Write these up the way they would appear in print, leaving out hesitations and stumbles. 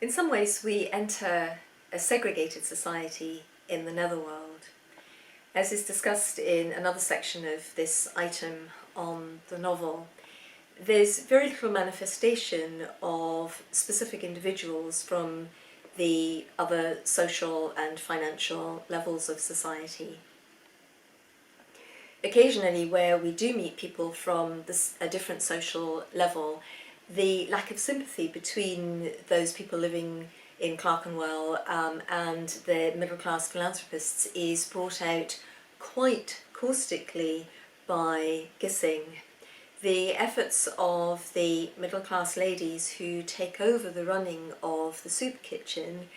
In some ways, we enter a segregated society in the netherworld. As is discussed in another section of this item on the novel, there's very little manifestation of specific individuals from the other social and financial levels of society. Occasionally, where we do meet people from a different social level, the lack of sympathy between those people living in Clerkenwell and the middle-class philanthropists is brought out quite caustically by Gissing. The efforts of the middle-class ladies who take over the running of the soup kitchen,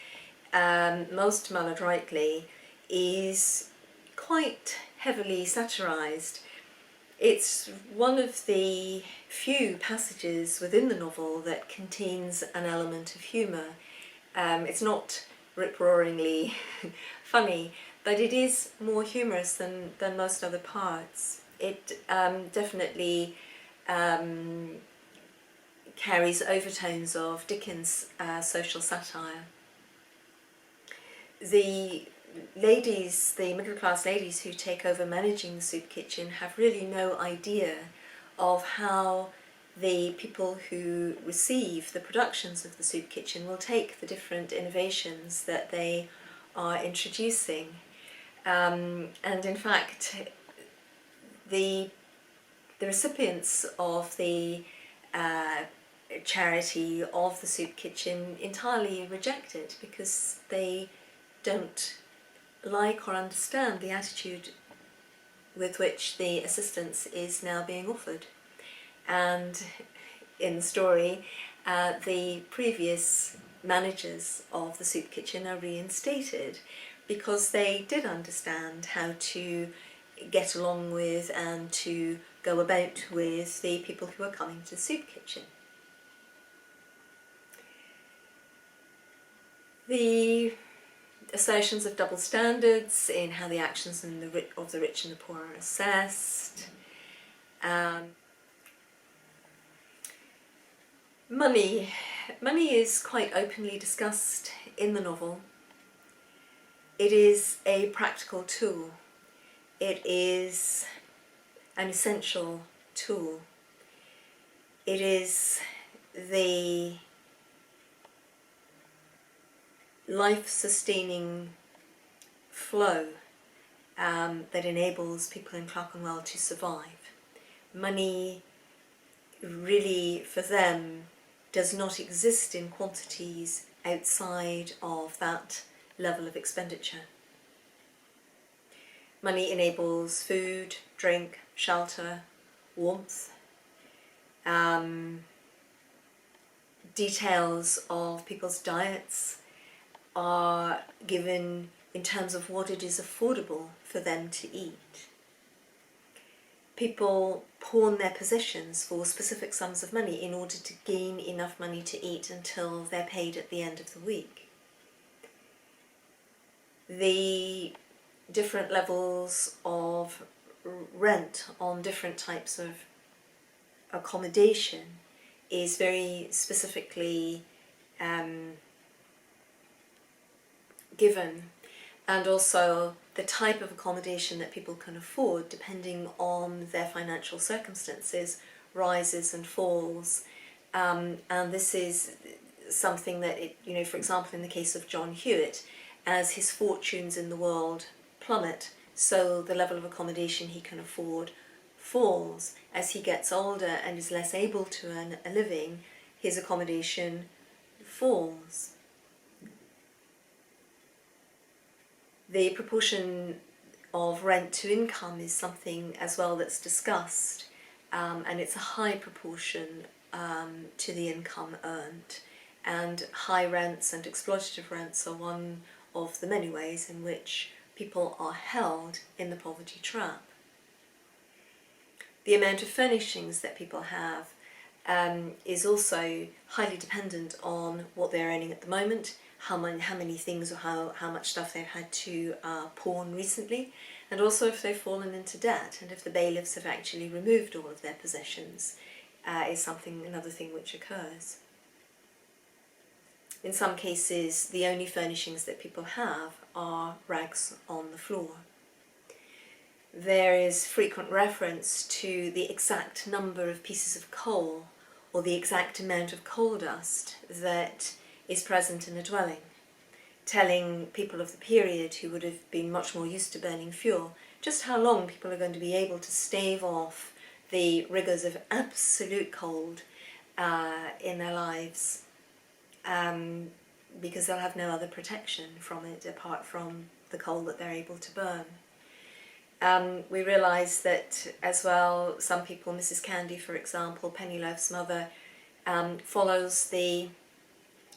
most maladroitly, is quite heavily satirised. It's one of the few passages within the novel that contains an element of humour. It's not rip-roaringly funny, but it is more humorous than most other parts. It definitely carries overtones of Dickens' social satire. The ladies, the middle-class ladies who take over managing the soup kitchen, have really no idea of how the people who receive the productions of the soup kitchen will take the different innovations that they are introducing. And in fact, the recipients of the charity of the soup kitchen entirely reject it because they don't like or understand the attitude with which the assistance is now being offered. And in the story, the previous managers of the soup kitchen are reinstated because they did understand how to get along with and to go about with the people who are coming to the soup kitchen. The assertions of double standards in how the actions of the rich and the poor are assessed. Money is quite openly discussed in the novel. It is a practical tool. It is an essential tool. It is the life-sustaining flow that enables people in Clerkenwell to survive. Money really, for them, does not exist in quantities outside of that level of expenditure. Money enables food, drink, shelter, warmth. Details of people's diets are given in terms of what it is affordable for them to eat. People pawn their possessions for specific sums of money in order to gain enough money to eat until they're paid at the end of the week. The different levels of rent on different types of accommodation is very specifically given, and also the type of accommodation that people can afford depending on their financial circumstances rises and falls, and this is something that, for example, in the case of John Hewitt, as his fortunes in the world plummet, so the level of accommodation he can afford falls. As he gets older and is less able to earn a living, his accommodation falls. The proportion of rent to income is something as well that's discussed, and it's a high proportion to the income earned, and high rents and exploitative rents are one of the many ways in which people are held in the poverty trap. The amount of furnishings that people have is also highly dependent on what they're earning at the moment, how many things or how much stuff they've had to pawn recently, and also if they've fallen into debt and if the bailiffs have actually removed all of their possessions is another thing which occurs. In some cases, the only furnishings that people have are rags on the floor. There is frequent reference to the exact number of pieces of coal or the exact amount of coal dust that is present in a dwelling, telling people of the period who would have been much more used to burning fuel just how long people are going to be able to stave off the rigours of absolute cold in their lives, because they'll have no other protection from it apart from the coal that they're able to burn. We realise that as well, some people, Mrs. Candy for example, Pennyloaf's mother, follows the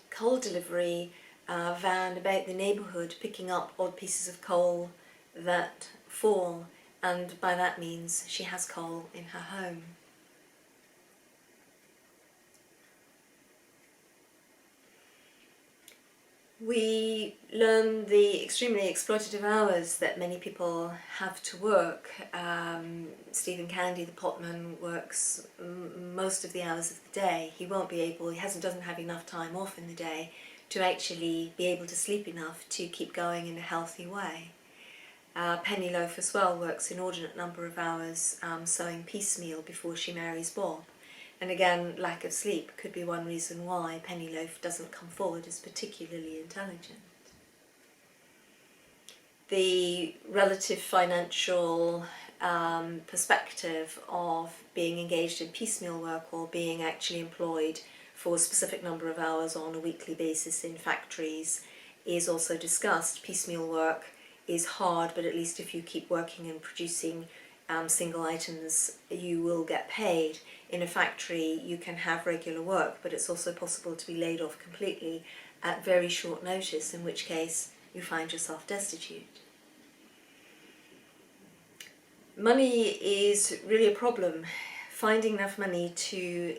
coal delivery van about the neighbourhood, picking up odd pieces of coal that fall, and by that means she has coal in her home. We learn the extremely exploitative hours that many people have to work. Stephen Candy, the potman, works most of the hours of the day. He doesn't have enough time off in the day to actually be able to sleep enough to keep going in a healthy way. Pennyloaf as well works an inordinate number of hours sewing piecemeal before she marries Bob. And again, lack of sleep could be one reason why Pennyloaf doesn't come forward as particularly intelligent. The relative financial perspective of being engaged in piecemeal work or being actually employed for a specific number of hours on a weekly basis in factories is also discussed. Piecemeal work is hard, but at least if you keep working and producing single items, you will get paid. In a factory, you can have regular work, but it's also possible to be laid off completely at very short notice, in which case you find yourself destitute. Money is really a problem. Finding enough money to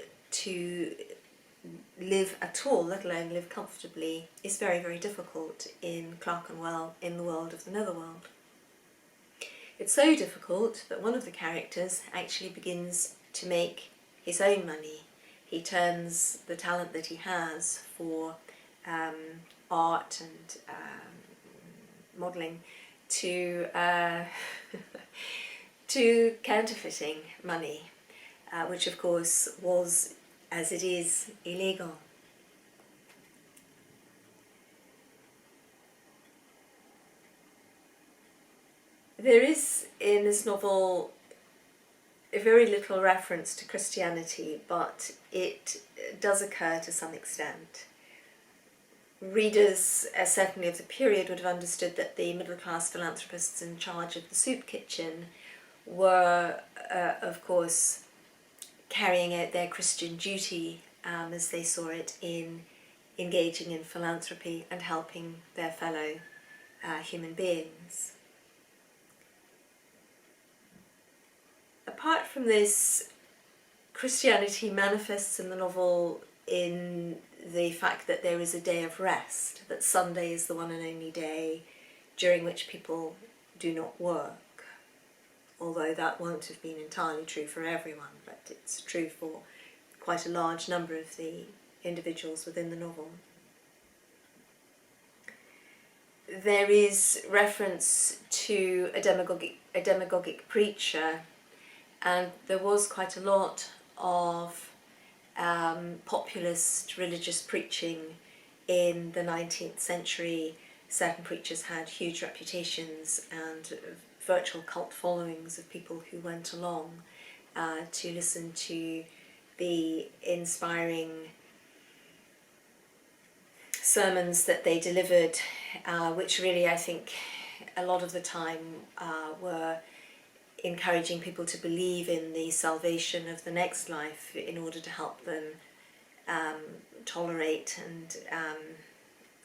live at all, let alone live comfortably, is very, very difficult in Clerkenwell, in the world of the Netherworld. It's so difficult that one of the characters actually begins to make his own money. He turns the talent that he has for art and modelling to to counterfeiting money, which of course was, as it is, illegal. There is in this novel very little reference to Christianity, but it does occur to some extent. Readers, certainly of the period, would have understood that the middle-class philanthropists in charge of the soup kitchen were, of course, carrying out their Christian duty as they saw it in engaging in philanthropy and helping their fellow human beings. Apart from this, Christianity manifests in the novel in the fact that there is a day of rest, that Sunday is the one and only day during which people do not work, although that won't have been entirely true for everyone, but it's true for quite a large number of the individuals within the novel. There is reference to a demagogic preacher, and there was quite a lot of populist religious preaching in the 19th century. Certain preachers had huge reputations and virtual cult followings of people who went along to listen to the inspiring sermons that they delivered, which really, I think, a lot of the time were encouraging people to believe in the salvation of the next life in order to help them tolerate and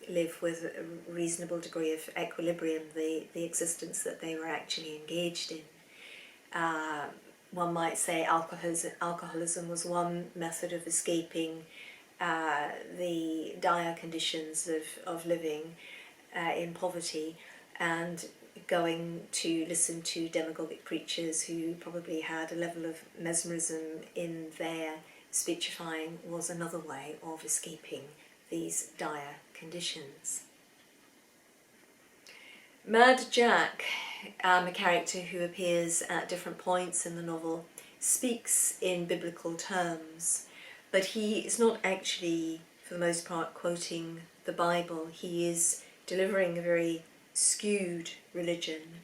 live with a reasonable degree of equilibrium the existence that they were actually engaged in. One might say alcoholism was one method of escaping the dire conditions of living in poverty, and going to listen to demagogic preachers who probably had a level of mesmerism in their speechifying was another way of escaping these dire conditions. Mad Jack, a character who appears at different points in the novel, speaks in biblical terms, but he is not actually, for the most part, quoting the Bible. He is delivering a very skewed religion.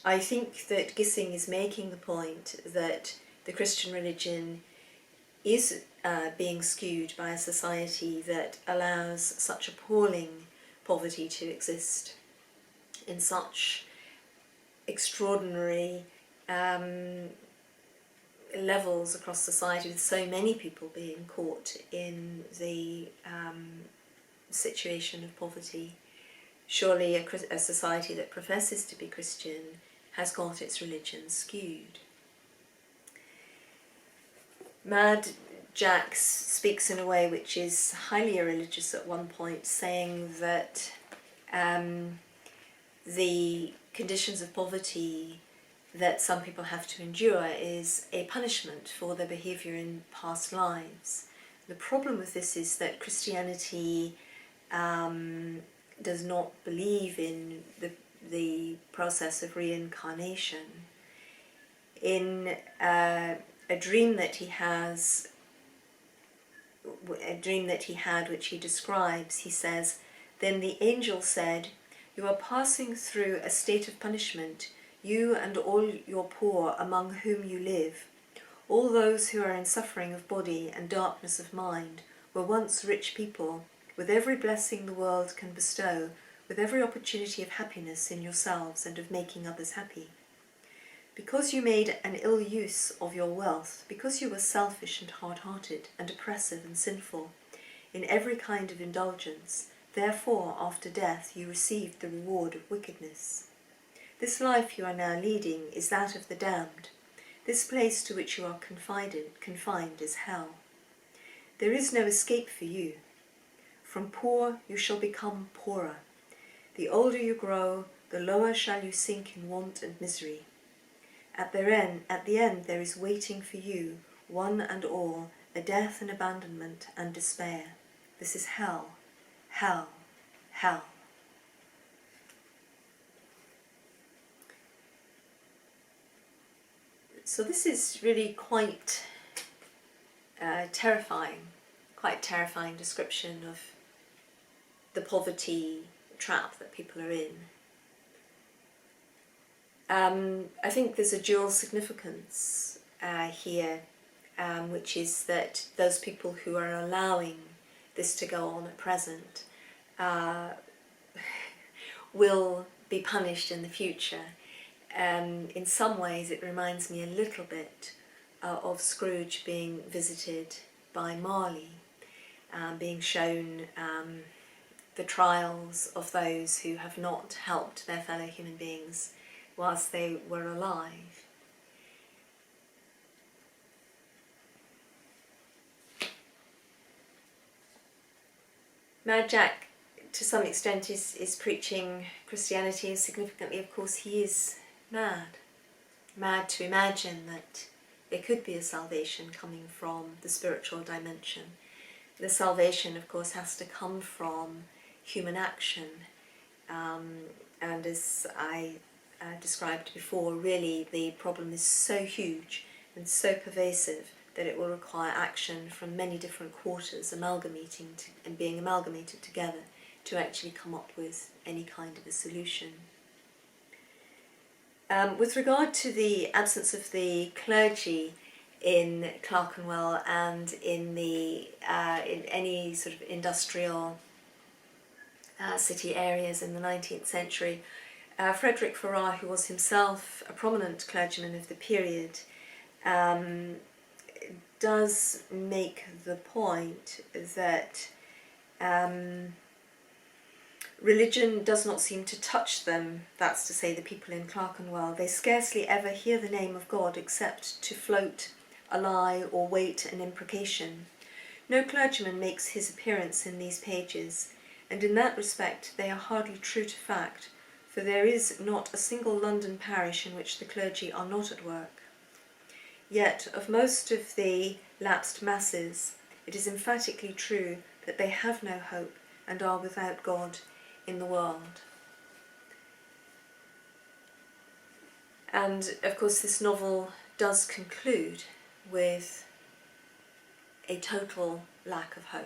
I think that Gissing is making the point that the Christian religion is being skewed by a society that allows such appalling poverty to exist in such extraordinary levels across society, with so many people being caught in the situation of poverty. Surely a society that professes to be Christian has got its religion skewed. Mad Jack speaks in a way which is highly irreligious at one point, saying that the conditions of poverty that some people have to endure is a punishment for their behaviour in past lives. The problem with this is that Christianity does not believe in the process of reincarnation. In a dream that he had, which he describes, he says, "Then the angel said, 'You are passing through a state of punishment, you and all your poor among whom you live. All those who are in suffering of body and darkness of mind were once rich people, with every blessing the world can bestow, with every opportunity of happiness in yourselves and of making others happy. Because you made an ill use of your wealth, because you were selfish and hard-hearted and oppressive and sinful, in every kind of indulgence, therefore after death you received the reward of wickedness. This life you are now leading is that of the damned. This place to which you are confined is hell. There is no escape for you. From poor you shall become poorer. The older you grow, the lower shall you sink in want and misery. At the end there is waiting for you, one and all, a death and abandonment and despair. This is hell, hell, hell." So this is really quite quite terrifying description of the poverty trap that people are in. I think there's a dual significance here, which is that those people who are allowing this to go on at present will be punished in the future. In some ways it reminds me a little bit of Scrooge being visited by Marley, being shown the trials of those who have not helped their fellow human beings whilst they were alive. Mad Jack, to some extent, is preaching Christianity, and significantly, of course, he is mad. Mad to imagine that there could be a salvation coming from the spiritual dimension. The salvation, of course, has to come from human action, and as I described before, really the problem is so huge and so pervasive that it will require action from many different quarters and being amalgamated together to actually come up with any kind of a solution. With regard to the absence of the clergy in Clerkenwell and in any sort of industrial city areas in the 19th century, Frederick Farrar, who was himself a prominent clergyman of the period, does make the point that religion does not seem to touch them, that's to say the people in Clerkenwell. They scarcely ever hear the name of God except to float a lie or wait an imprecation. No clergyman makes his appearance in these pages, and in that respect they are hardly true to fact, for there is not a single London parish in which the clergy are not at work. Yet of most of the lapsed masses, it is emphatically true that they have no hope and are without God in the world. And of course this novel does conclude with a total lack of hope.